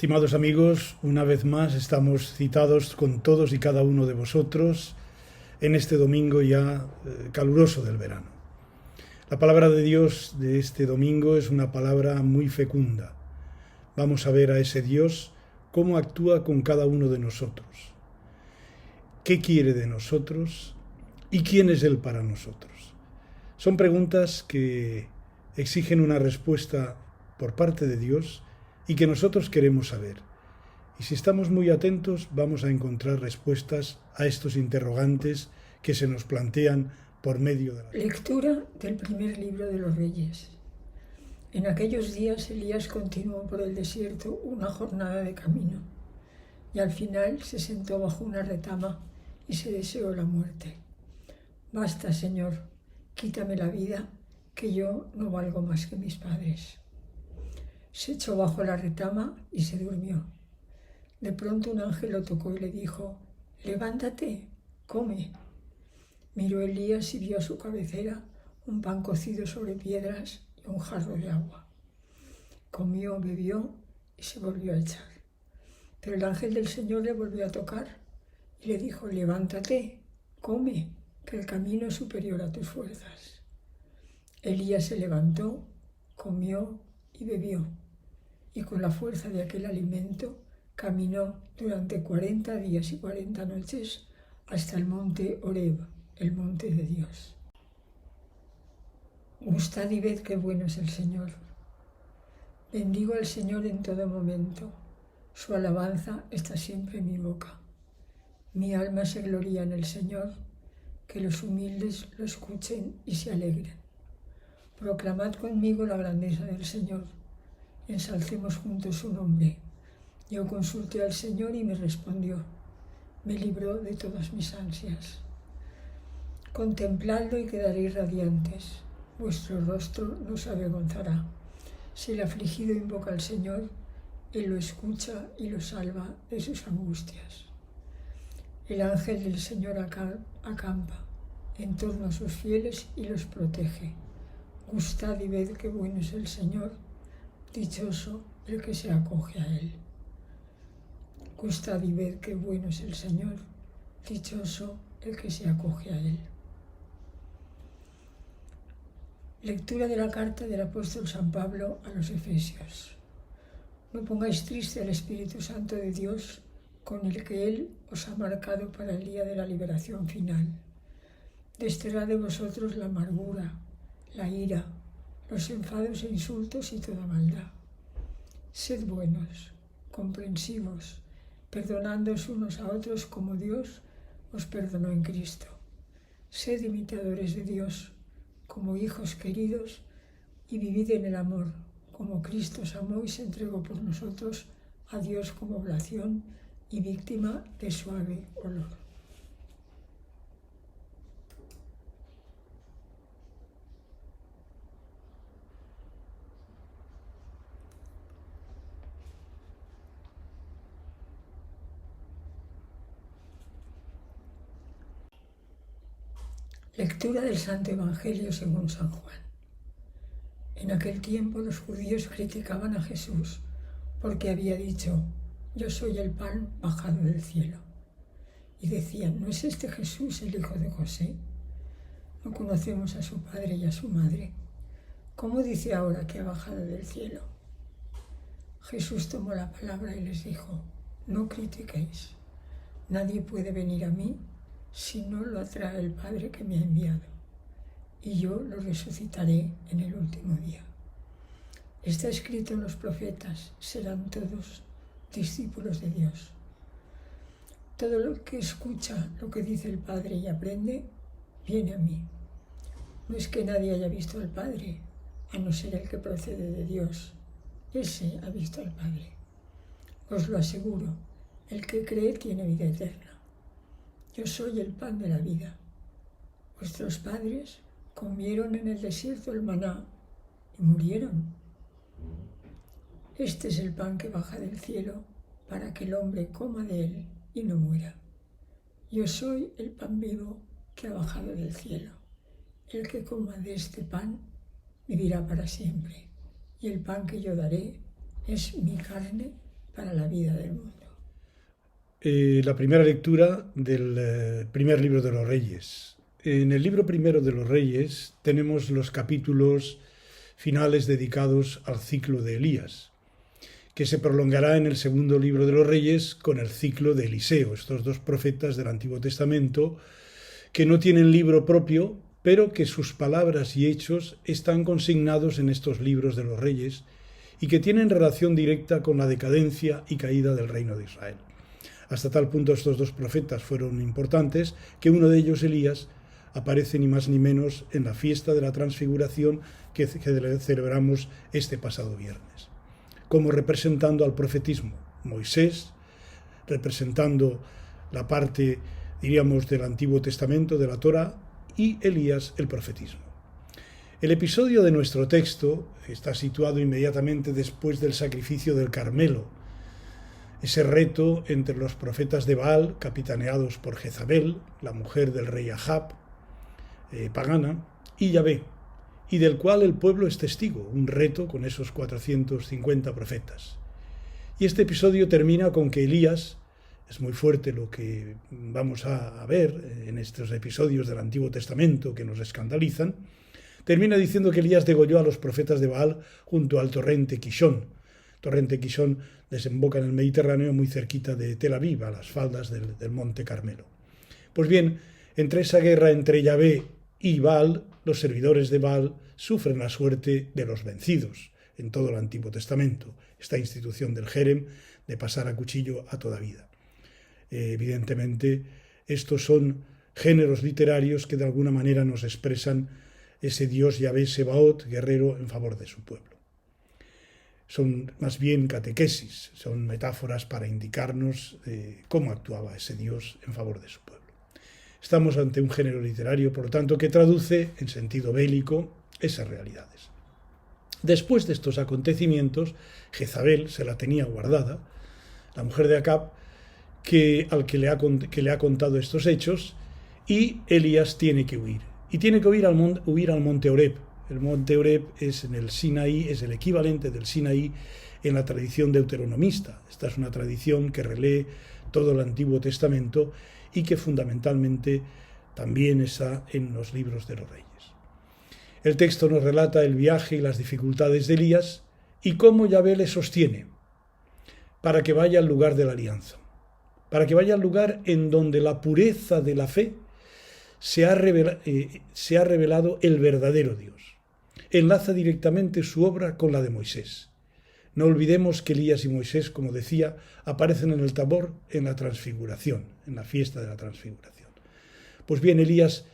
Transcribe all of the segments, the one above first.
Estimados amigos, una vez más estamos citados con todos y cada uno de vosotros en este domingo ya caluroso del verano. La palabra de Dios de este domingo es una palabra muy fecunda. Vamos a ver a ese Dios cómo actúa con cada uno de nosotros. ¿Qué quiere de nosotros? ¿Y quién es Él para nosotros? Son preguntas que exigen una respuesta por parte de Dios y que nosotros queremos saber. Y si estamos muy atentos, vamos a encontrar respuestas a estos interrogantes que se nos plantean por medio de la Lectura del primer libro de los Reyes. En aquellos días Elías continuó por el desierto una jornada de camino, y al final se sentó bajo una retama y se deseó la muerte. Basta, Señor, quítame la vida, que yo no valgo más que mis padres. Se echó bajo la retama y se durmió. De pronto un ángel lo tocó y le dijo: «Levántate, come». Miró Elías y vio a su cabecera un pan cocido sobre piedras y un jarro de agua. Comió, bebió y se volvió a echar. Pero el ángel del Señor le volvió a tocar y le dijo: «Levántate, come, que el camino es superior a tus fuerzas». Elías se levantó, comió y bebió, y con la fuerza de aquel alimento caminó durante 40 días y 40 noches hasta el monte Horeb, el monte de Dios. Gustad y ved qué bueno es el Señor. Bendigo al Señor en todo momento. Su alabanza está siempre en mi boca. Mi alma se gloría en el Señor, que los humildes lo escuchen y se alegren. Proclamad conmigo la grandeza del Señor. Ensalcemos juntos su nombre. Yo consulté al Señor y me respondió. Me libró de todas mis ansias. Contempladlo y quedaréis radiantes. Vuestro rostro no se avergonzará. Si el afligido invoca al Señor, Él lo escucha y lo salva de sus angustias. El ángel del Señor acampa en torno a sus fieles y los protege. Gustad y ved qué bueno es el Señor, dichoso el que se acoge a Él. Gustad y ved qué bueno es el Señor, dichoso el que se acoge a Él. Lectura de la carta del apóstol San Pablo a los Efesios. No pongáis triste al Espíritu Santo de Dios, con el que Él os ha marcado para el día de la liberación final. Desterrad de vosotros la amargura, la ira, los enfados e insultos y toda maldad. Sed buenos, comprensivos, perdonándoos unos a otros como Dios os perdonó en Cristo. Sed imitadores de Dios, como hijos queridos, y vivid en el amor, como Cristo os amó y se entregó por nosotros a Dios como oblación y víctima de suave olor. Lectura del Santo Evangelio según San Juan. En aquel tiempo los judíos criticaban a Jesús porque había dicho: «Yo soy el pan bajado del cielo». Y decían: ¿no es este Jesús el hijo de José? ¿No conocemos a su padre y a su madre? ¿Cómo dice ahora que ha bajado del cielo? Jesús tomó la palabra y les dijo: «No critiquéis. Nadie puede venir a mí si no lo atrae el Padre que me ha enviado, y yo lo resucitaré en el último día». Está escrito en los profetas: serán todos discípulos de Dios. Todo lo que escucha lo que dice el Padre y aprende, viene a mí. No es que nadie haya visto al Padre, a no ser el que procede de Dios. Ese ha visto al Padre. Os lo aseguro, el que cree tiene vida eterna. Yo soy el pan de la vida. Vuestros padres comieron en el desierto el maná y murieron. Este es el pan que baja del cielo para que el hombre coma de él y no muera. Yo soy el pan vivo que ha bajado del cielo. El que coma de este pan vivirá para siempre. Y el pan que yo daré es mi carne para la vida del mundo. La primera lectura del primer libro de los Reyes. En el libro primero de los Reyes tenemos los capítulos finales dedicados al ciclo de Elías, que se prolongará en el segundo libro de los Reyes con el ciclo de Eliseo, estos dos profetas del Antiguo Testamento que no tienen libro propio, pero que sus palabras y hechos están consignados en estos libros de los Reyes y que tienen relación directa con la decadencia y caída del reino de Israel. Hasta tal punto estos dos profetas fueron importantes que uno de ellos, Elías, aparece ni más ni menos en la fiesta de la Transfiguración que celebramos este pasado viernes, como representando al profetismo. Moisés, representando la parte, diríamos, del Antiguo Testamento, de la Torá, y Elías, el profetismo. El episodio de nuestro texto está situado inmediatamente después del sacrificio del Carmelo, ese reto entre los profetas de Baal, capitaneados por Jezabel, la mujer del rey Ahab, pagana, y Yahvé, y del cual el pueblo es testigo, un reto con esos 450 profetas. Y este episodio termina con que Elías, es muy fuerte lo que vamos a ver en estos episodios del Antiguo Testamento que nos escandalizan, termina diciendo que Elías degolló a los profetas de Baal junto al torrente Kishón. Torrente Kishón desemboca en el Mediterráneo muy cerquita de Tel Aviv, a las faldas del monte Carmelo. Pues bien, entre esa guerra entre Yahvé y Baal, los servidores de Baal sufren la suerte de los vencidos en todo el Antiguo Testamento, esta institución del Jerem de pasar a cuchillo a toda vida. Evidentemente, estos son géneros literarios que de alguna manera nos expresan ese Dios Yahvé Sebaot, guerrero en favor de su pueblo. Son más bien catequesis, son metáforas para indicarnos cómo actuaba ese Dios en favor de su pueblo. Estamos ante un género literario, por lo tanto, que traduce en sentido bélico esas realidades. Después de estos acontecimientos, Jezabel se la tenía guardada, la mujer de Acab, al que le ha contado estos hechos, y Elías tiene que huir. Y tiene que huir al monte Horeb. El monte Horeb es en el Sinaí, es el equivalente del Sinaí en la tradición deuteronomista. Esta es una tradición que relee todo el Antiguo Testamento y que fundamentalmente también está en los libros de los Reyes. El texto nos relata el viaje y las dificultades de Elías y cómo Yahvé le sostiene para que vaya al lugar de la alianza, para que vaya al lugar en donde la pureza de la fe se ha revelado el verdadero Dios. Enlaza directamente su obra con la de Moisés. No olvidemos que Elías y Moisés, como decía, aparecen en el Tabor en la Transfiguración, en la fiesta de la Transfiguración. Pues bien, Elías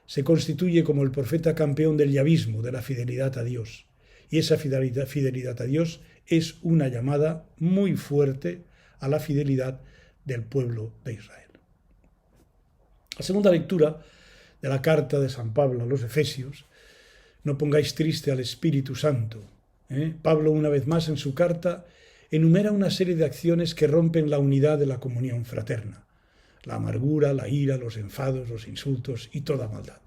se constituye como el profeta campeón del yavismo, de la fidelidad a Dios. Y esa fidelidad a Dios es una llamada muy fuerte a la fidelidad del pueblo de Israel. La segunda lectura de la carta de San Pablo a los Efesios: no pongáis triste al Espíritu Santo. Pablo, una vez más en su carta, enumera una serie de acciones que rompen la unidad de la comunión fraterna: la amargura, la ira, los enfados, los insultos y toda maldad.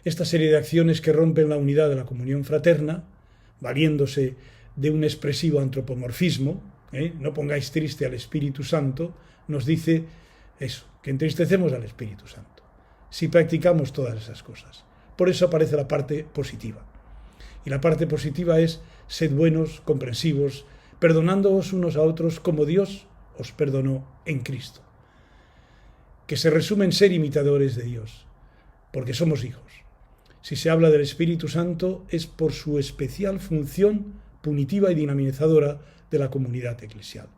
Esta serie de acciones que rompen la unidad de la comunión fraterna, valiéndose de un expresivo antropomorfismo, no pongáis triste al Espíritu Santo, nos dice eso, que entristecemos al Espíritu Santo, si practicamos todas esas cosas. Por eso aparece la parte positiva. Y la parte positiva es: sed buenos, comprensivos, perdonándoos unos a otros como Dios os perdonó en Cristo. Que se resume en ser imitadores de Dios, porque somos hijos. Si se habla del Espíritu Santo es por su especial función punitiva y dinamizadora de la comunidad eclesial.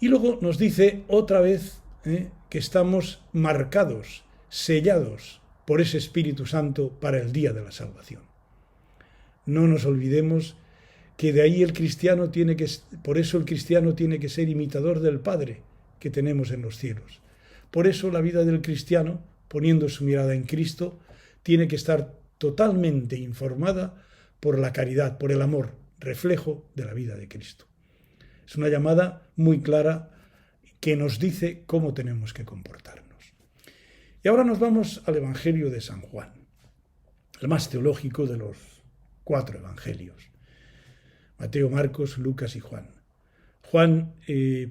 Y luego nos dice otra vez que estamos marcados, sellados por ese Espíritu Santo para el día de la salvación. No nos olvidemos que de ahí por eso el cristiano tiene que ser imitador del Padre que tenemos en los cielos. Por eso la vida del cristiano, poniendo su mirada en Cristo, tiene que estar totalmente informada por la caridad, por el amor, reflejo de la vida de Cristo. Es una llamada muy clara que nos dice cómo tenemos que comportarnos. Y ahora nos vamos al Evangelio de San Juan, el más teológico de los 4 evangelios: Mateo, Marcos, Lucas y Juan. Juan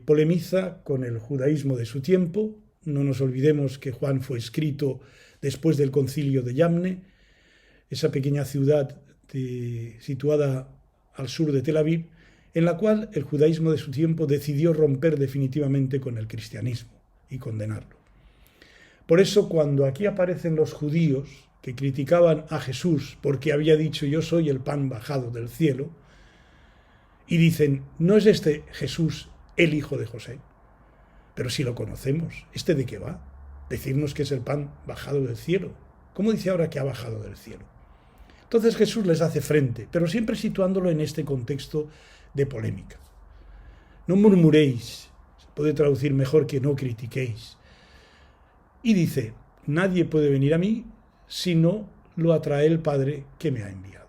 polemiza con el judaísmo de su tiempo. No nos olvidemos que Juan fue escrito después del concilio de Yamne, esa pequeña ciudad situada al sur de Tel Aviv, en la cual el judaísmo de su tiempo decidió romper definitivamente con el cristianismo y condenarlo. Por eso, cuando aquí aparecen los judíos que criticaban a Jesús porque había dicho yo soy el pan bajado del cielo, y dicen, ¿no es este Jesús el hijo de José? Pero si lo conocemos, ¿este de qué va? Decirnos que es el pan bajado del cielo. ¿Cómo dice ahora que ha bajado del cielo? Entonces Jesús les hace frente, pero siempre situándolo en este contexto de polémica. No murmuréis, se puede traducir mejor que no critiquéis. Y dice, nadie puede venir a mí si no lo atrae el Padre que me ha enviado.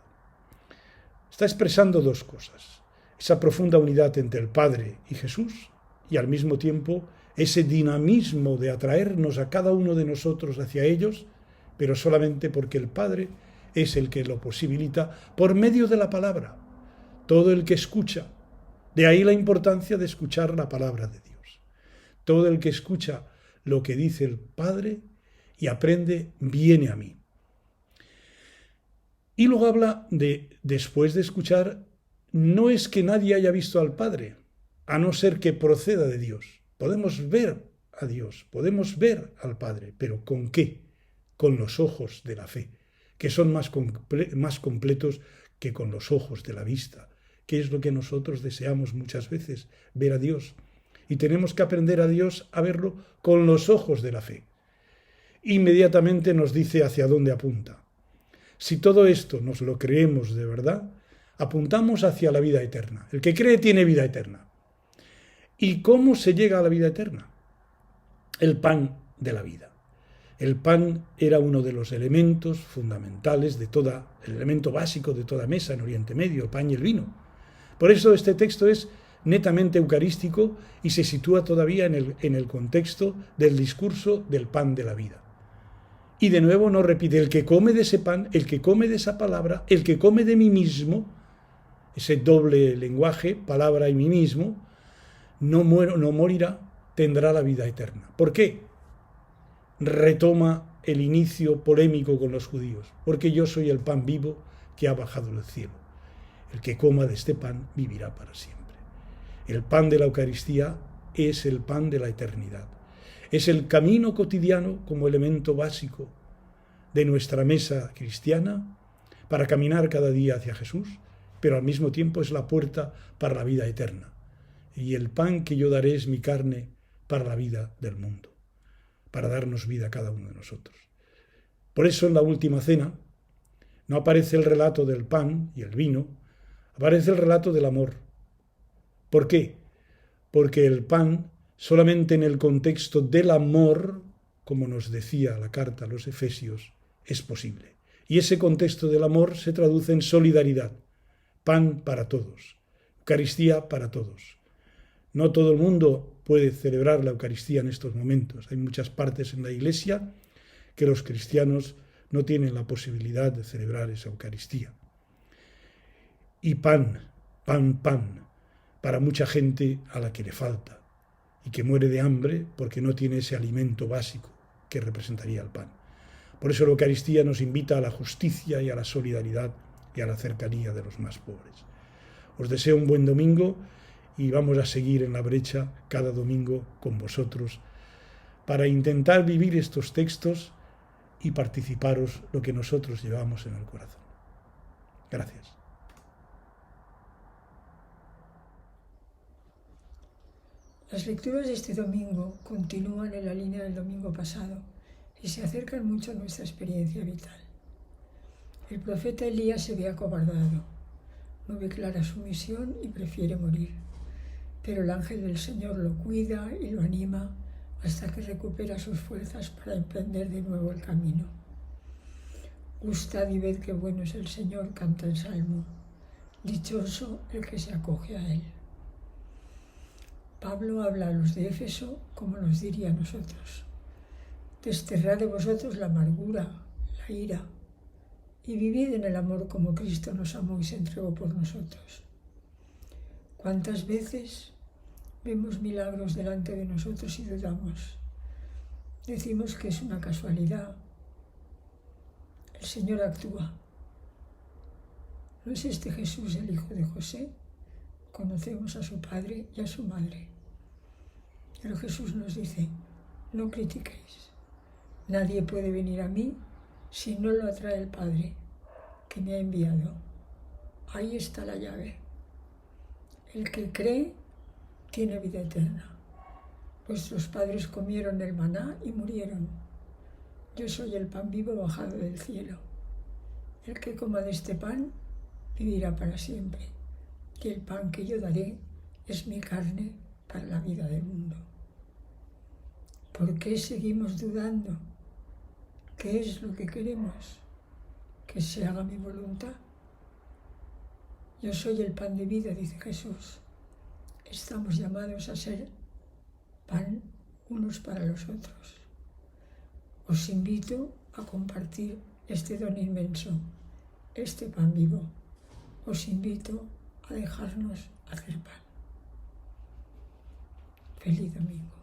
Está expresando dos cosas: esa profunda unidad entre el Padre y Jesús, y al mismo tiempo ese dinamismo de atraernos a cada uno de nosotros hacia ellos, pero solamente porque el Padre es el que lo posibilita por medio de la palabra. Todo el que escucha, de ahí la importancia de escuchar la palabra de Dios. Todo el que escucha lo que dice el Padre y aprende, viene a mí. Y luego habla de, después de escuchar, no es que nadie haya visto al Padre, a no ser que proceda de Dios. Podemos ver a Dios, podemos ver al Padre, pero ¿con qué? Con los ojos de la fe, que son más completos que con los ojos de la vista, que es lo que nosotros deseamos muchas veces, ver a Dios. Y tenemos que aprender a Dios a verlo con los ojos de la fe. Inmediatamente nos dice hacia dónde apunta. Si todo esto nos lo creemos de verdad, apuntamos hacia la vida eterna. El que cree tiene vida eterna. ¿Y cómo se llega a la vida eterna? El pan de la vida. El pan era uno de los elementos fundamentales el elemento básico de toda mesa en Oriente Medio, el pan y el vino. Por eso este texto es netamente eucarístico y se sitúa todavía en el contexto del discurso del pan de la vida. Y de nuevo nos repite, el que come de ese pan, el que come de esa palabra, el que come de mí mismo, ese doble lenguaje, palabra y mí mismo, no morirá, tendrá la vida eterna. ¿Por qué? Retoma el inicio polémico con los judíos, porque yo soy el pan vivo que ha bajado del cielo. El que coma de este pan vivirá para siempre. El pan de la Eucaristía es el pan de la eternidad. Es el camino cotidiano como elemento básico de nuestra mesa cristiana para caminar cada día hacia Jesús, pero al mismo tiempo es la puerta para la vida eterna. Y el pan que yo daré es mi carne para la vida del mundo, para darnos vida a cada uno de nosotros. Por eso en la última cena no aparece el relato del pan y el vino, aparece el relato del amor. ¿Por qué? Porque el pan, solamente en el contexto del amor, como nos decía la carta a los Efesios, es posible. Y ese contexto del amor se traduce en solidaridad. Pan para todos, Eucaristía para todos. No todo el mundo puede celebrar la Eucaristía en estos momentos. Hay muchas partes en la Iglesia que los cristianos no tienen la posibilidad de celebrar esa Eucaristía. Y pan, para mucha gente a la que le falta y que muere de hambre porque no tiene ese alimento básico que representaría el pan. Por eso la Eucaristía nos invita a la justicia y a la solidaridad y a la cercanía de los más pobres. Os deseo un buen domingo y vamos a seguir en la brecha cada domingo con vosotros para intentar vivir estos textos y participaros lo que nosotros llevamos en el corazón. Gracias. Las lecturas de este domingo continúan en la línea del domingo pasado y se acercan mucho a nuestra experiencia vital. El profeta Elías se ve acobardado, no ve clara su misión y prefiere morir. Pero el ángel del Señor lo cuida y lo anima hasta que recupera sus fuerzas para emprender de nuevo el camino. Gustad y ved qué bueno es el Señor, canta el Salmo. Dichoso el que se acoge a él. Pablo habla a los de Éfeso como nos diría a nosotros. Desterrad de vosotros la amargura, la ira, y vivid en el amor como Cristo nos amó y se entregó por nosotros. ¿Cuántas veces vemos milagros delante de nosotros y dudamos. Decimos que es una casualidad. El Señor actúa. ¿No es este Jesús el hijo de José? Conocemos a su padre y a su madre. Pero Jesús nos dice, no critiquéis. Nadie puede venir a mí si no lo atrae el Padre que me ha enviado. Ahí está la llave. El que cree tiene vida eterna. Vuestros padres comieron el maná y murieron. Yo soy el pan vivo bajado del cielo. El que coma de este pan vivirá para siempre. Y el pan que yo daré es mi carne para la vida del mundo. ¿Por qué seguimos dudando? ¿Qué es lo que queremos? Que se haga mi voluntad. Yo soy el pan de vida, dice Jesús. Estamos llamados a ser pan unos para los otros. Os invito a compartir este don inmenso, este pan vivo. Os invito a dejarnos hacer pan. Feliz domingo.